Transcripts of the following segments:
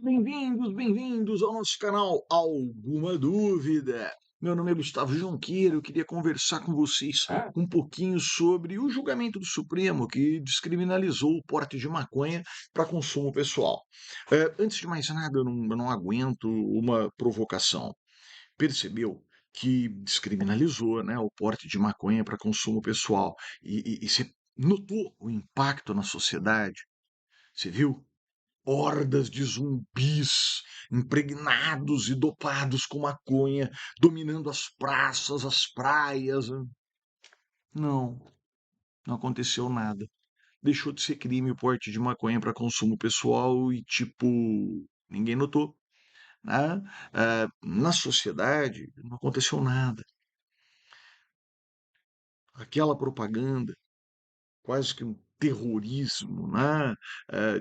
Bem-vindos ao nosso canal Alguma Dúvida? Meu nome é Gustavo Junqueira, eu queria conversar com vocês um pouquinho sobre o julgamento do Supremo que descriminalizou o porte de maconha para consumo pessoal. Antes de mais nada, eu não aguento uma provocação. Percebeu que descriminalizou, né, o porte de maconha para consumo pessoal e você notou o impacto na sociedade? Você viu? Hordas de zumbis impregnados e dopados com maconha, dominando as praças, as praias. Não, não aconteceu nada. Deixou de ser crime o porte de maconha para consumo pessoal e, tipo, ninguém notou, né? Na sociedade, não aconteceu nada. Aquela propaganda quase que um terrorismo, né?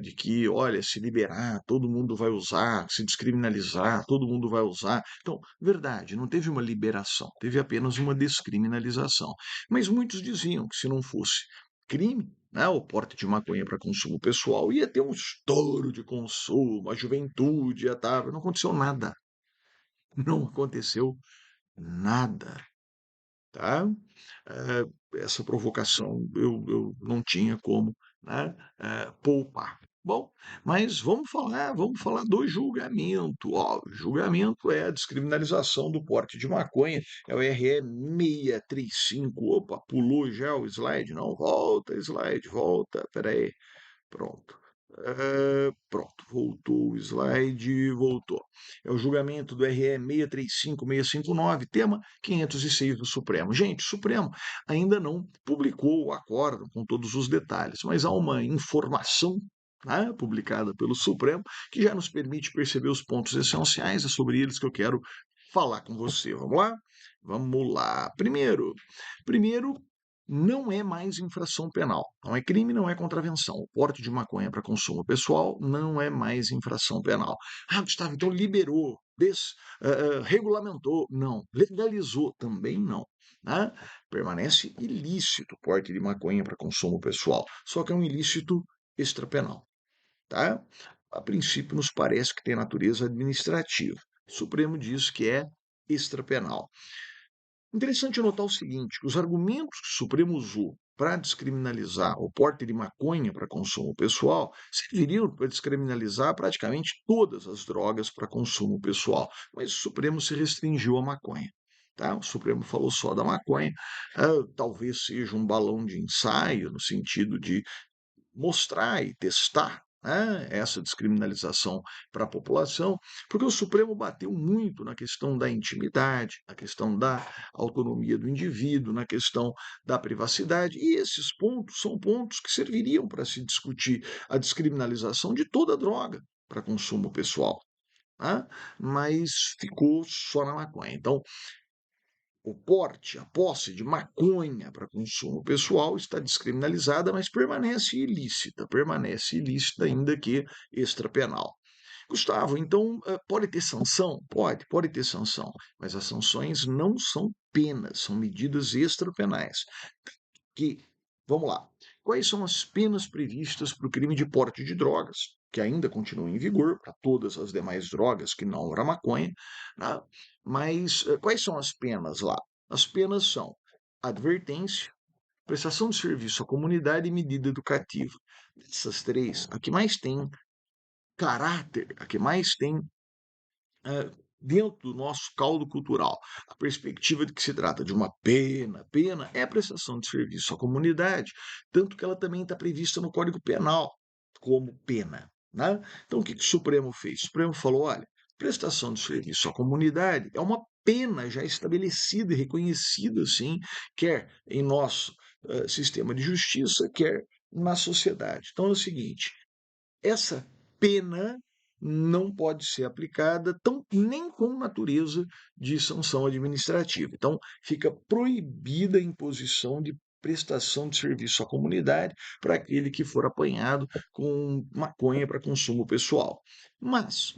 De que, olha, se liberar, todo mundo vai usar, se descriminalizar, todo mundo vai usar. Então, verdade, não teve uma liberação, teve apenas uma descriminalização. Mas muitos diziam que se não fosse crime, né, o porte de maconha para consumo pessoal, ia ter um estouro de consumo, a juventude ia estar. Não aconteceu nada. Não aconteceu nada, tá? Essa provocação eu não tinha como, né, poupar. Bom, mas vamos falar do julgamento. Ó, o julgamento é a descriminalização do porte de maconha, é o RE 635. Opa, pulou já o slide? Não, volta, slide, volta, peraí. Pronto. Pronto, voltou o slide, voltou. É o julgamento do RE 635659, tema 506 do Supremo. Gente, o Supremo ainda não publicou o acórdão com todos os detalhes, mas há uma informação, né, publicada pelo Supremo que já nos permite perceber os pontos essenciais. É sobre eles que eu quero falar com você. Vamos lá? Vamos lá. Primeiro, não é mais infração penal. Não é crime, não é contravenção. O porte de maconha para consumo pessoal não é mais infração penal. Ah, Gustavo, então liberou, regulamentou. Não. Legalizou também não. Né? Permanece ilícito o porte de maconha para consumo pessoal. Só que é um ilícito extrapenal. Tá? A princípio, nos parece que tem natureza administrativa. O Supremo diz que é extrapenal. Interessante notar o seguinte: que os argumentos que o Supremo usou para descriminalizar o porte de maconha para consumo pessoal serviriam para descriminalizar praticamente todas as drogas para consumo pessoal, mas o Supremo se restringiu à maconha. Tá? O Supremo falou só da maconha, talvez seja um balão de ensaio, no sentido de mostrar e testar, né, essa descriminalização para a população, porque o Supremo bateu muito na questão da intimidade, na questão da autonomia do indivíduo, na questão da privacidade, e esses pontos são pontos que serviriam para se discutir a descriminalização de toda droga para consumo pessoal. Né? Mas ficou só na maconha. Então, o porte, a posse de maconha para consumo pessoal está descriminalizada, mas permanece ilícita ainda que extrapenal. Gustavo, então pode ter sanção? Pode ter sanção, mas as sanções não são penas, são medidas extrapenais. Que, vamos lá, quais são as penas previstas para o crime de porte de drogas, que ainda continua em vigor para todas as demais drogas que não era maconha, né? Mas quais são as penas lá? As penas são advertência, prestação de serviço à comunidade e medida educativa. Dessas três, a que mais tem caráter, a que mais tem dentro do nosso caldo cultural, a perspectiva de que se trata de uma pena é a prestação de serviço à comunidade, tanto que ela também está prevista no Código Penal como pena. Né? Então, o que o Supremo fez? O Supremo falou: olha, prestação de serviço à comunidade é uma pena já estabelecida e reconhecida, sim, quer em nosso sistema de justiça, quer na sociedade. Então, é o seguinte: essa pena não pode ser aplicada nem com natureza de sanção administrativa. Então, fica proibida a imposição de prestação de serviço à comunidade para aquele que for apanhado com maconha para consumo pessoal. Mas,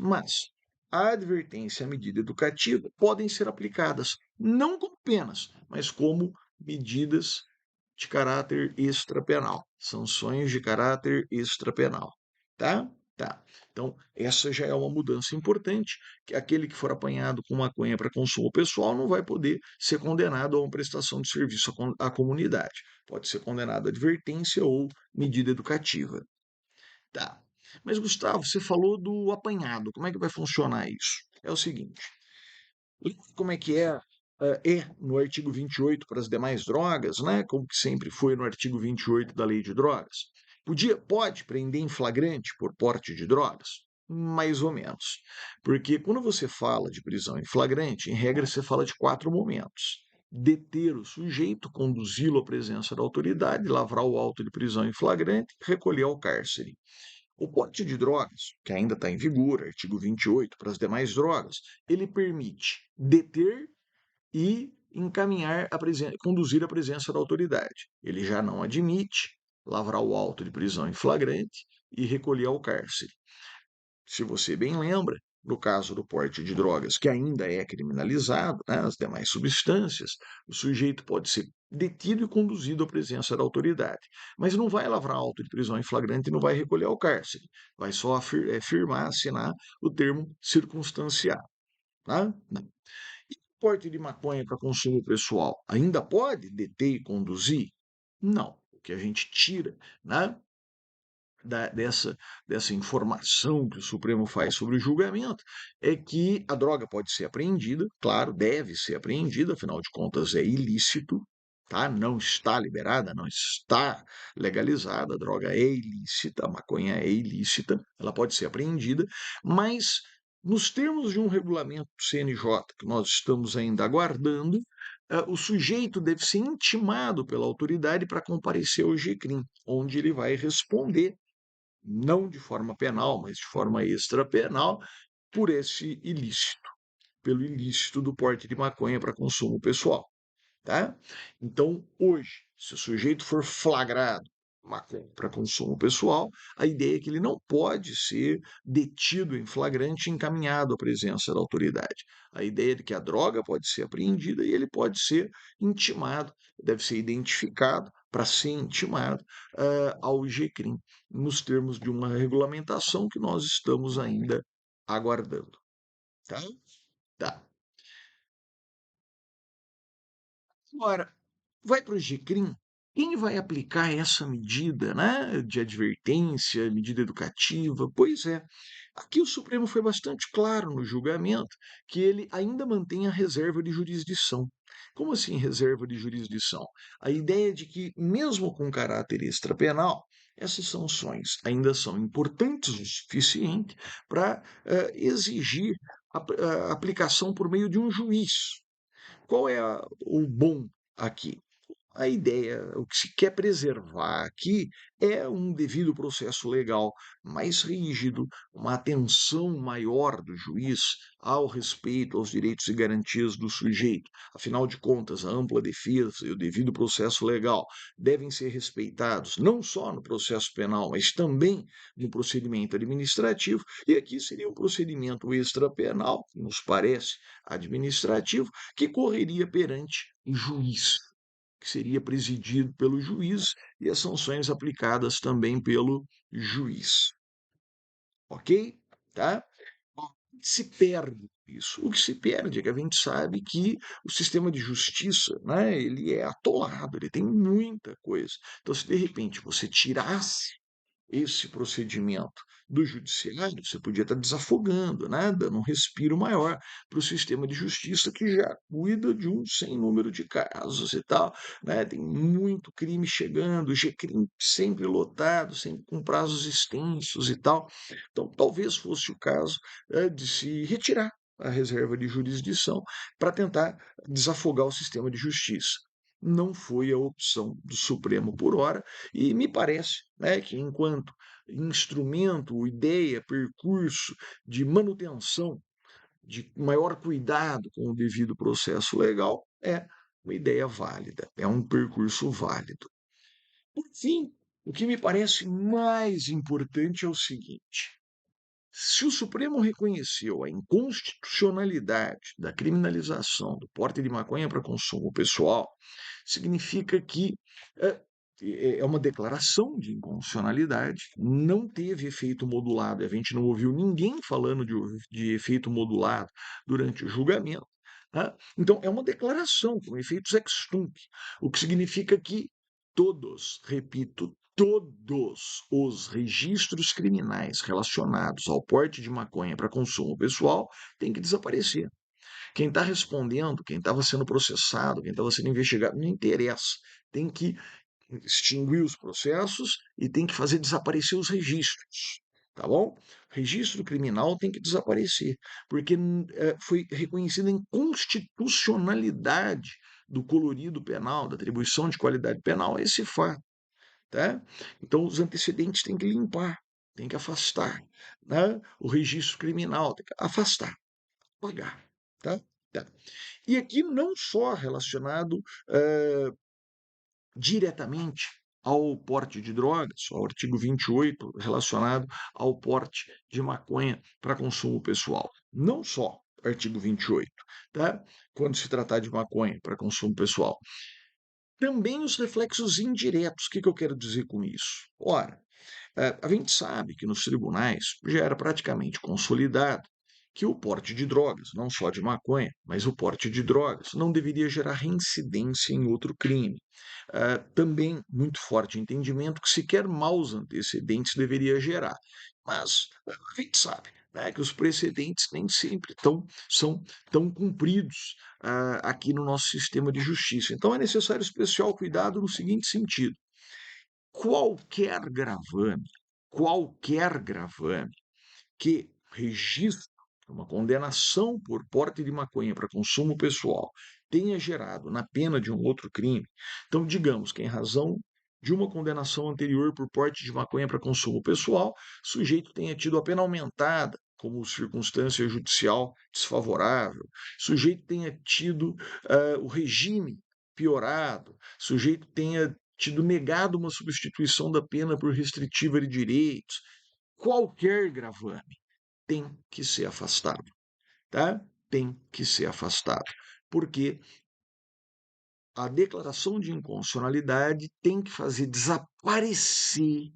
a advertência e a medida educativa podem ser aplicadas não como penas, mas como medidas de caráter extrapenal, sanções de caráter extrapenal, tá? Tá. Então, essa já é uma mudança importante, que aquele que for apanhado com maconha para consumo pessoal não vai poder ser condenado a uma prestação de serviço à comunidade. Pode ser condenado a advertência ou medida educativa. Tá. Mas, Gustavo, você falou do apanhado. Como é que vai funcionar isso? É o seguinte: como é que é no artigo 28 para as demais drogas, né? Como que sempre foi no artigo 28 da Lei de Drogas. Pode prender em flagrante por porte de drogas? Mais ou menos. Porque quando você fala de prisão em flagrante, em regra você fala de quatro momentos: deter o sujeito, conduzi-lo à presença da autoridade, lavrar o auto de prisão em flagrante, recolher ao cárcere. O porte de drogas, que ainda está em vigor, artigo 28, para as demais drogas, ele permite deter e encaminhar conduzir a presença da autoridade. Ele já não admite lavrar o auto de prisão em flagrante e recolher ao cárcere. Se você bem lembra, no caso do porte de drogas, que ainda é criminalizado, né, as demais substâncias, o sujeito pode ser detido e conduzido à presença da autoridade. Mas não vai lavrar auto de prisão em flagrante e não vai recolher ao cárcere. Vai só firmar, assinar o termo circunstanciado. Tá? E o porte de maconha para consumo pessoal ainda pode deter e conduzir? Não. O que a gente tira, né, dessa informação que o Supremo faz sobre o julgamento é que a droga pode ser apreendida, claro, deve ser apreendida, afinal de contas é ilícito, tá? Não está liberada, não está legalizada, a droga é ilícita, a maconha é ilícita, ela pode ser apreendida, mas nos termos de um regulamento do CNJ que nós estamos ainda aguardando, o sujeito deve ser intimado pela autoridade para comparecer ao GCRIM, onde ele vai responder não de forma penal, mas de forma extrapenal, por esse ilícito, pelo ilícito do porte de maconha para consumo pessoal. Tá? Então, hoje, se o sujeito for flagrado maconha para consumo pessoal, a ideia é que ele não pode ser detido em flagrante e encaminhado à presença da autoridade. A ideia é de que a droga pode ser apreendida e ele pode ser intimado, deve ser identificado para ser intimado ao GCRIM, nos termos de uma regulamentação que nós estamos ainda aguardando. Tá? Tá. Agora, vai para o GCRIM, quem vai aplicar essa medida, né, de advertência, medida educativa? Pois é, aqui o Supremo foi bastante claro no julgamento que ele ainda mantém a reserva de jurisdição. Como assim reserva de jurisdição? A ideia de que, mesmo com caráter extrapenal, essas sanções ainda são importantes o suficiente para exigir a aplicação por meio de um juiz. Qual é o bom aqui? A ideia, o que se quer preservar aqui é um devido processo legal mais rígido, uma atenção maior do juiz ao respeito aos direitos e garantias do sujeito. Afinal de contas, a ampla defesa e o devido processo legal devem ser respeitados não só no processo penal, mas também no procedimento administrativo. E aqui seria um procedimento extrapenal, nos parece administrativo, que correria perante o juiz, que seria presidido pelo juiz e as sanções aplicadas também pelo juiz. Ok? Tá? O que se perde isso? O que se perde é que a gente sabe que o sistema de justiça, né, ele é atolado, ele tem muita coisa. Então, se de repente você tirasse esse procedimento do judiciário, você podia estar desafogando, né? Dando um respiro maior para o sistema de justiça que já cuida de um sem número de casos e tal, né? Tem muito crime chegando, crime sempre lotado, sempre com prazos extensos e tal. Então, talvez fosse o caso de se retirar a reserva de jurisdição para tentar desafogar o sistema de justiça. Não foi a opção do Supremo por hora, e me parece, né, que enquanto instrumento, ideia, percurso de manutenção, de maior cuidado com o devido processo legal, é uma ideia válida, é um percurso válido. Por fim, o que me parece mais importante é o seguinte: se o Supremo reconheceu a inconstitucionalidade da criminalização do porte de maconha para consumo pessoal, significa que é uma declaração de inconstitucionalidade, não teve efeito modulado, a gente não ouviu ninguém falando de efeito modulado durante o julgamento, tá? Então, é uma declaração com efeitos ex tunc, o que significa que todos, repito, todos os registros criminais relacionados ao porte de maconha para consumo pessoal têm que desaparecer. Quem está respondendo, quem estava sendo processado, quem estava sendo investigado, não interessa. Tem que extinguir os processos e tem que fazer desaparecer os registros, tá bom? Registro criminal tem que desaparecer, porque foi reconhecida a inconstitucionalidade do colorido penal, da atribuição de qualidade penal a esse fato, tá? Então, os antecedentes têm que limpar, tem que afastar, né? O registro criminal tem que afastar, apagar, tá? Tá. E aqui não só relacionado diretamente ao porte de drogas, ao artigo 28, relacionado ao porte de maconha para consumo pessoal. Não só artigo 28, tá? Quando se tratar de maconha para consumo pessoal. Também os reflexos indiretos. O que eu quero dizer com isso? Ora, a gente sabe que nos tribunais já era praticamente consolidado que o porte de drogas, não só de maconha, mas o porte de drogas, não deveria gerar reincidência em outro crime. Também muito forte entendimento que sequer maus antecedentes deveria gerar. Mas a gente sabe, né, que os precedentes nem sempre são tão cumpridos aqui no nosso sistema de justiça. Então é necessário especial cuidado no seguinte sentido: qualquer gravame, qualquer gravame que registre uma condenação por porte de maconha para consumo pessoal tenha gerado na pena de um outro crime. Então, digamos que em razão de uma condenação anterior por porte de maconha para consumo pessoal, o sujeito tenha tido a pena aumentada como circunstância judicial desfavorável, o sujeito tenha tido o regime piorado, o sujeito tenha tido negado uma substituição da pena por restritiva de direitos, qualquer gravame tem que ser afastado, tá? Tem que ser afastado, porque a declaração de inconstitucionalidade tem que fazer desaparecer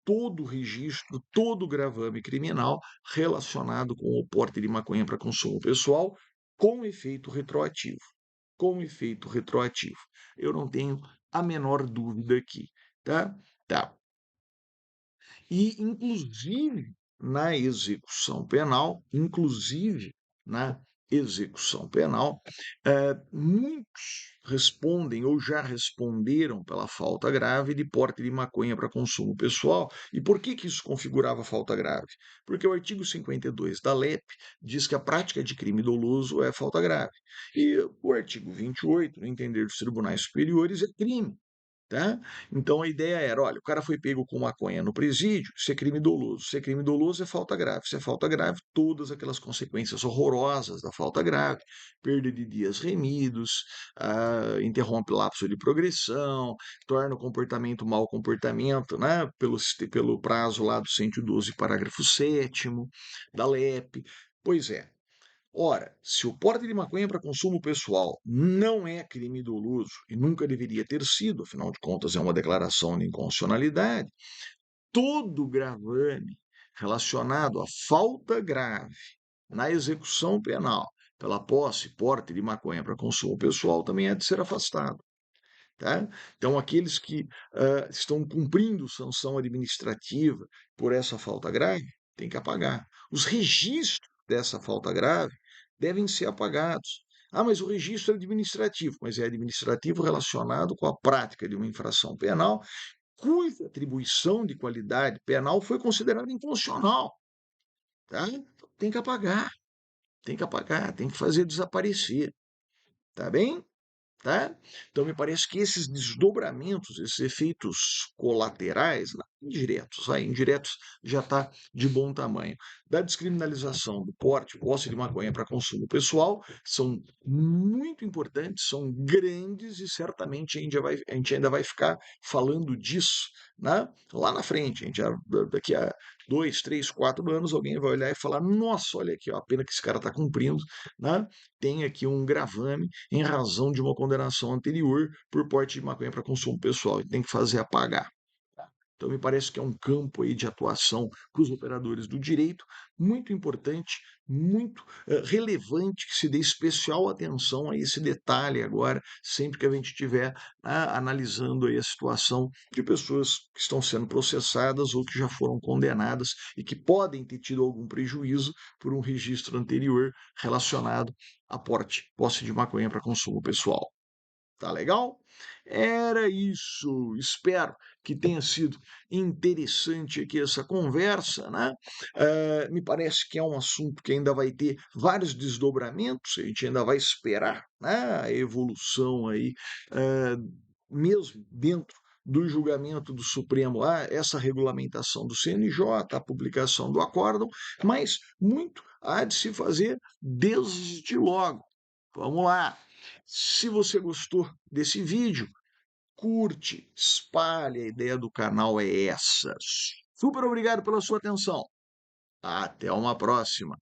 todo o registro, todo o gravame criminal relacionado com o porte de maconha para consumo pessoal, com efeito retroativo. Com efeito retroativo. Eu não tenho a menor dúvida aqui, tá? Tá. E, inclusive na execução penal, muitos respondem ou já responderam pela falta grave de porte de maconha para consumo pessoal. E por que isso configurava falta grave? Porque o artigo 52 da LEP diz que a prática de crime doloso é falta grave. E o artigo 28, no entender dos tribunais superiores, é crime. Tá? Então a ideia era, olha, o cara foi pego com maconha no presídio, isso é crime doloso. Se é crime doloso, é falta grave. Se é falta grave, todas aquelas consequências horrorosas da falta grave, perda de dias remidos, interrompe o lapso de progressão, torna o comportamento mau comportamento, né? Pelo prazo lá do 112, parágrafo 7º da LEP. Pois é, ora, se o porte de maconha para consumo pessoal não é crime doloso e nunca deveria ter sido, afinal de contas é uma declaração de inconstitucionalidade, todo gravame relacionado à falta grave na execução penal pela posse e porte de maconha para consumo pessoal também é de ser afastado. Tá? Então, aqueles que estão cumprindo sanção administrativa por essa falta grave têm que apagar. Os registros dessa falta grave devem ser apagados. Ah, mas o registro é administrativo, mas é administrativo relacionado com a prática de uma infração penal, cuja atribuição de qualidade penal foi considerada inconstitucional. Tá? Tem que apagar, tem que apagar, tem que fazer desaparecer. Tá bem? Tá? Então, me parece que esses desdobramentos, esses efeitos colaterais, não, indiretos já está de bom tamanho. Da descriminalização do porte, posse de maconha para consumo pessoal, são muito importantes, são grandes e certamente a gente ainda vai ficar falando disso, né? Lá na frente. Daqui a 2, 3, 4 anos, alguém vai olhar e falar: nossa, olha aqui, ó, a pena que esse cara está cumprindo, né? Tem aqui um gravame em razão de uma condenação condenação anterior por porte de maconha para consumo pessoal e tem que fazer apagar. Então, me parece que é um campo aí de atuação para os operadores do direito muito importante, muito relevante, que se dê especial atenção a esse detalhe agora, sempre que a gente estiver analisando aí a situação de pessoas que estão sendo processadas ou que já foram condenadas e que podem ter tido algum prejuízo por um registro anterior relacionado a porte, posse de maconha para consumo pessoal. Tá legal? Era isso. Espero que tenha sido interessante aqui essa conversa, né? Me parece que é um assunto que ainda vai ter vários desdobramentos, a gente ainda vai esperar, né, a evolução aí, eh, mesmo dentro do julgamento do Supremo, essa regulamentação do CNJ, a publicação do acórdão, mas muito há de se fazer desde logo. Vamos lá. Se você gostou desse vídeo, curte, espalhe, a ideia do canal é essa. Super obrigado pela sua atenção. Até uma próxima.